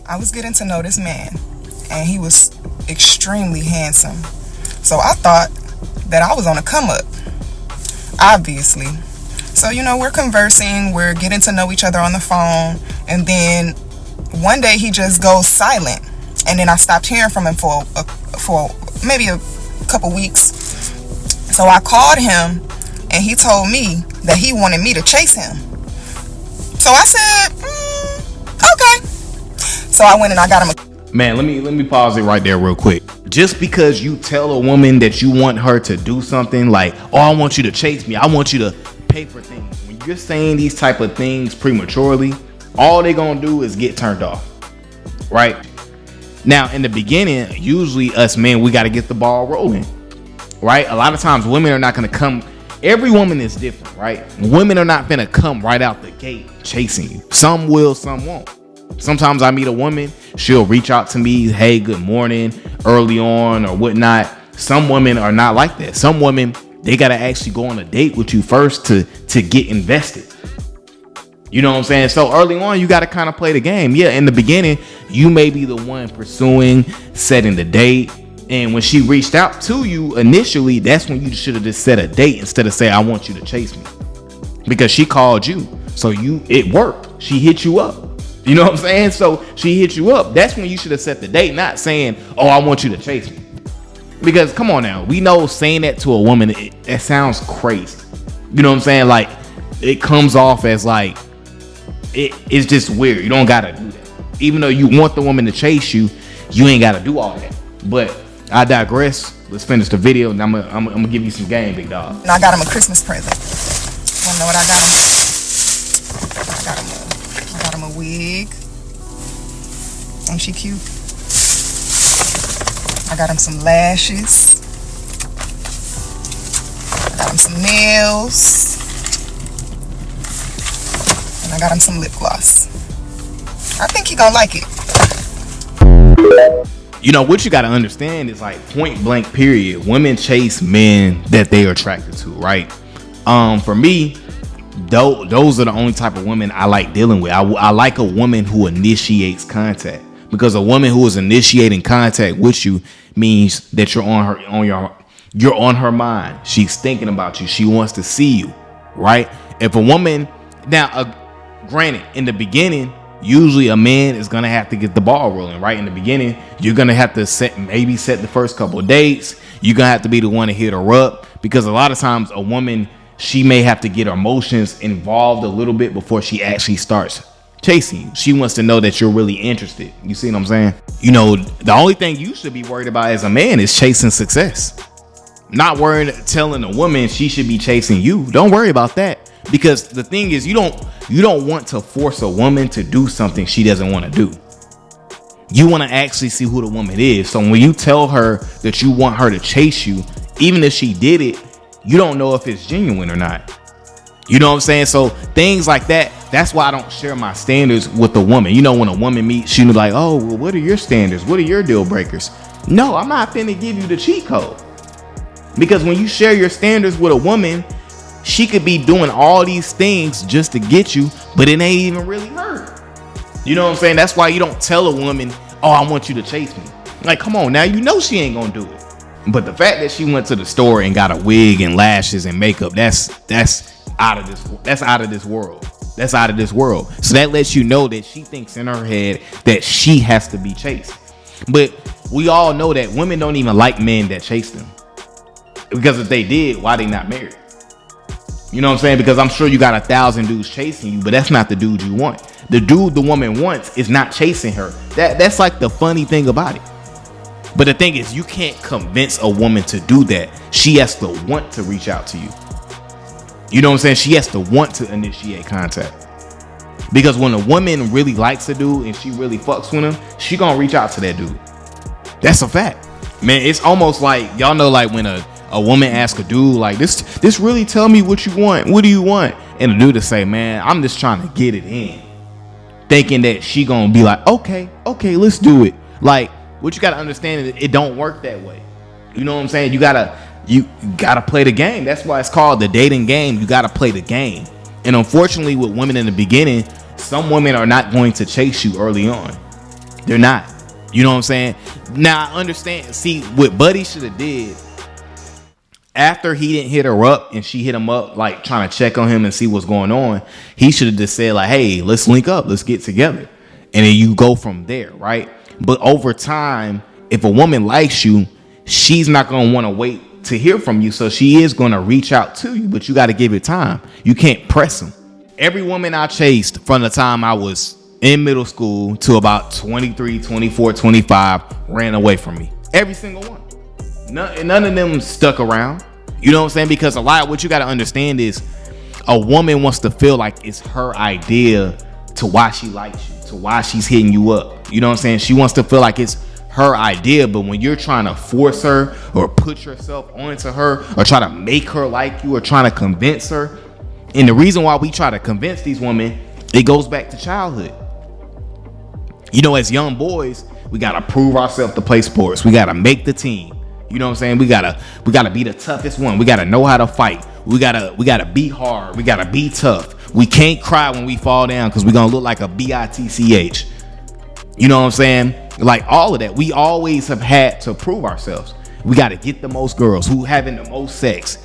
I was getting to know this man, and he was extremely handsome. So I thought that I was on a come up, obviously. So, we're conversing, we're getting to know each other on the phone, and then one day he just goes silent. And then I stopped hearing from him for maybe a couple weeks. So I called him, and he told me that he wanted me to chase him. So I said, okay. So I went and I got him a... Man, let me pause it right there real quick. Just because you tell a woman that you want her to do something like, oh, I want you to chase me, I want you to pay for things. When you're saying these type of things prematurely, all they gonna do is get turned off, right? Now, in the beginning, usually us men, we got to get the ball rolling, right? A lot of times women are not going to come. Every woman is different, right? Women are not going to come right out the gate chasing you. Some will, some won't. Sometimes I meet a woman, she'll reach out to me, hey, good morning, early on or whatnot. Some women are not like that. Some women, they got to actually go on a date with you first to get invested. You know what I'm saying? So early on, you got to kind of play the game. Yeah, in the beginning, you may be the one pursuing, setting the date. And when she reached out to you initially, that's when you should have just set a date instead of say, I want you to chase me. Because she called you. So it worked. She hit you up. You know what I'm saying? So she hit you up. That's when you should have set the date, not saying, oh, I want you to chase me. Because come on now, we know saying that to a woman, that sounds crazy. You know what I'm saying? Like, it comes off as like, it's just weird. You don't gotta do that. Even though you want the woman to chase you, you ain't gotta do all that. But I digress. Let's finish the video, and I'm gonna give you some game, big dog. And I got him a Christmas present. Wanna know what I got him? I got him a wig. Ain't she cute? I got him some lashes. I got him some nails. And I got him some lip gloss. I think he gonna like it. You know, what you gotta understand is, like, point blank period, women chase men that they are attracted to, right? For me, those are the only type of women I like dealing with. I like a woman who initiates contact, because a woman who is initiating contact with you means that you're on her mind. She's thinking about you. She wants to see you, right? If a woman now, granted, in the beginning, usually a man is gonna have to get the ball rolling, right? In the beginning, you're gonna have to set the first couple of dates. You're gonna have to be the one to hit her up, because a lot of times a woman, she may have to get her emotions involved a little bit before she actually starts chasing you. She wants to know that you're really interested. You see what I'm saying? You know, the only thing you should be worried about as a man is chasing success. Not worrying, telling a woman she should be chasing you. Don't worry about that. Because the thing is, you don't want to force a woman to do something she doesn't want to do. You want to actually see who the woman is. So when you tell her that you want her to chase you, even if she did it, you don't know if it's genuine or not. You know what I'm saying? So things like that, that's why I don't share my standards with a woman. You know, when a woman meets, she be like, oh, well, what are your standards? What are your deal breakers? No, I'm not finna give you the cheat code. Because when you share your standards with a woman, she could be doing all these things just to get you, but it ain't even really her. You know what I'm saying? That's why you don't tell a woman, oh, I want you to chase me. Like, come on now, you know she ain't gonna do it. But the fact that she went to the store and got a wig and lashes and makeup, that's out of this world. That's out of this world. So that lets you know that she thinks in her head that she has to be chased. But we all know that women don't even like men that chase them. Because if they did, why they not married? You know what I'm saying? Because I'm sure you got 1,000 dudes chasing you, but that's not the dude you want. The dude the woman wants is not chasing her. That's like the funny thing about it. But the thing is, you can't convince a woman to do that. She has to want to reach out to you. You know what I'm saying? She has to want to initiate contact. Because when a woman really likes a dude and she really fucks with him, she gonna reach out to that dude. That's a fact. Man, it's almost like, y'all know, like when a woman asks a dude, like, this really tell me what you want. What do you want? And the dude to say, man, I'm just trying to get it in. Thinking that she gonna be like, okay, let's do it. Like, what you gotta understand is it don't work that way. You know what I'm saying? You gotta play the game. That's why it's called the dating game. You gotta play the game. And unfortunately, with women in the beginning, some women are not going to chase you early on. They're not. You know what I'm saying? Now I understand. See, what Buddy should have did after he didn't hit her up and she hit him up like trying to check on him and see what's going on, he should have just said like, hey, let's link up, let's get together. And then you go from there, right? But over time, if a woman likes you, she's not going to want to wait to hear from you. So she is going to reach out to you, but you got to give it time. You can't press them. Every woman I chased from the time I was in middle school to about 23, 24, 25 ran away from me. Every single one. None of them stuck around. You know what I'm saying? Because a lot of what you got to understand is a woman wants to feel like it's her idea to why she likes you, to why she's hitting you up. You know what I'm saying? She wants to feel like it's her idea, but when you're trying to force her or put yourself onto her or try to make her like you or trying to convince her, and the reason why we try to convince these women, it goes back to childhood. You know, as young boys, we got to prove ourselves to play sports. We got to make the team. You know what I'm saying? We gotta be the toughest one. We gotta know how to fight. We gotta be hard. We gotta be tough. We can't cry when we fall down because we're gonna look like a bitch. You know what I'm saying? Like all of that. We always have had to prove ourselves. We gotta get the most girls, who having the most sex.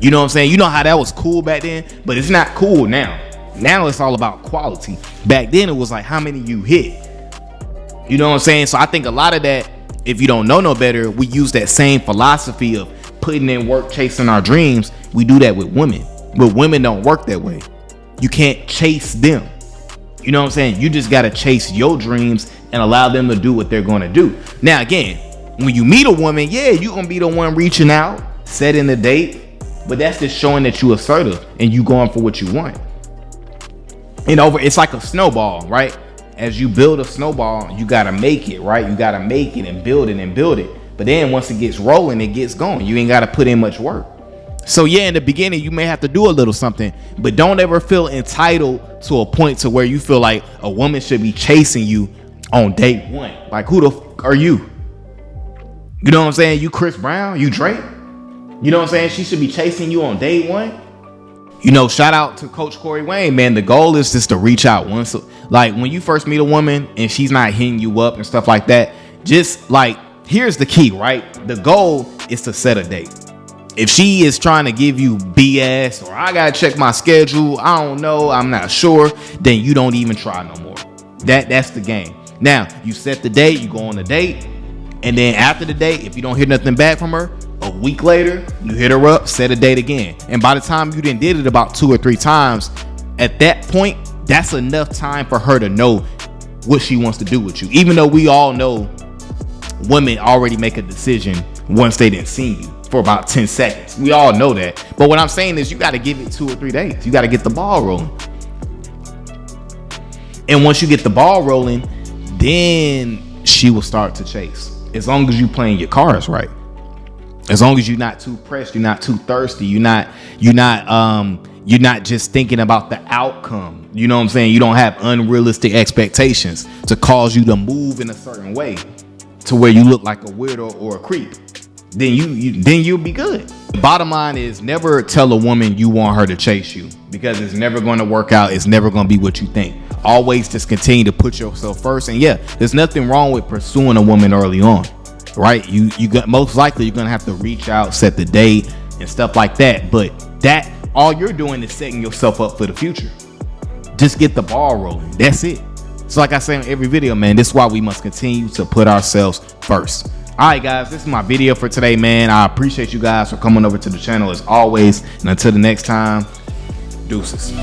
You know what I'm saying? You know how that was cool back then, but it's not cool now. Now it's all about quality. Back then it was like how many you hit. You know what I'm saying? So I think a lot of that, if you don't know no better, we use that same philosophy of putting in work, chasing our dreams. We do that with women, but women don't work that way. You can't chase them. You know what I'm saying? You just got to chase your dreams and allow them to do what they're going to do. Now, again, when you meet a woman, yeah, you're going to be the one reaching out, setting the date, but that's just showing that you assertive and you going for what you want. And it's like a snowball, right? As you build a snowball, you got to make it, right? You got to make it and build it and build it. But then once it gets rolling, it gets going. You ain't got to put in much work. So yeah, in the beginning, you may have to do a little something, but don't ever feel entitled to a point to where you feel like a woman should be chasing you on day one. Like, who the fuck are you? You know what I'm saying? You Chris Brown? You Drake? You know what I'm saying? She should be chasing you on day one. You know, shout out to Coach Corey Wayne, man. The goal is just to reach out once. Like when you first meet a woman and she's not hitting you up and stuff like that, just like, here's the key, right? The goal is to set a date. If she is trying to give you BS or I got to check my schedule, I don't know, I'm not sure, then you don't even try no more. That's the game. Now, you set the date, you go on a date, and then after the date, if you don't hear nothing back from her, a week later, you hit her up, set a date again. And by the time you done did it about 2 or 3 times, at that point, that's enough time for her to know what she wants to do with you. Even though we all know women already make a decision once they didn't see you for about 10 seconds. We all know that. But what I'm saying is you got to give it 2 or 3 days. You got to get the ball rolling. And once you get the ball rolling, then she will start to chase. As long as you playing your cards right. As long as you're not too pressed, you're not too thirsty, you're not just thinking about the outcome. You know what I'm saying? You don't have unrealistic expectations to cause you to move in a certain way to where you look like a weirdo or a creep. Then you'll be good. The bottom line is never tell a woman you want her to chase you, because it's never going to work out. It's never going to be what you think. Always just continue to put yourself first. And yeah, there's nothing wrong with pursuing a woman early on, right? You got, most likely you're going to have to reach out, set the date and stuff like that. But that all you're doing is setting yourself up for the future. Just get the ball rolling. That's it. So like I say in every video, man, this is why we must continue to put ourselves first. All right, guys, this is my video for today, man. I appreciate you guys for coming over to the channel as always. And until the next time, deuces.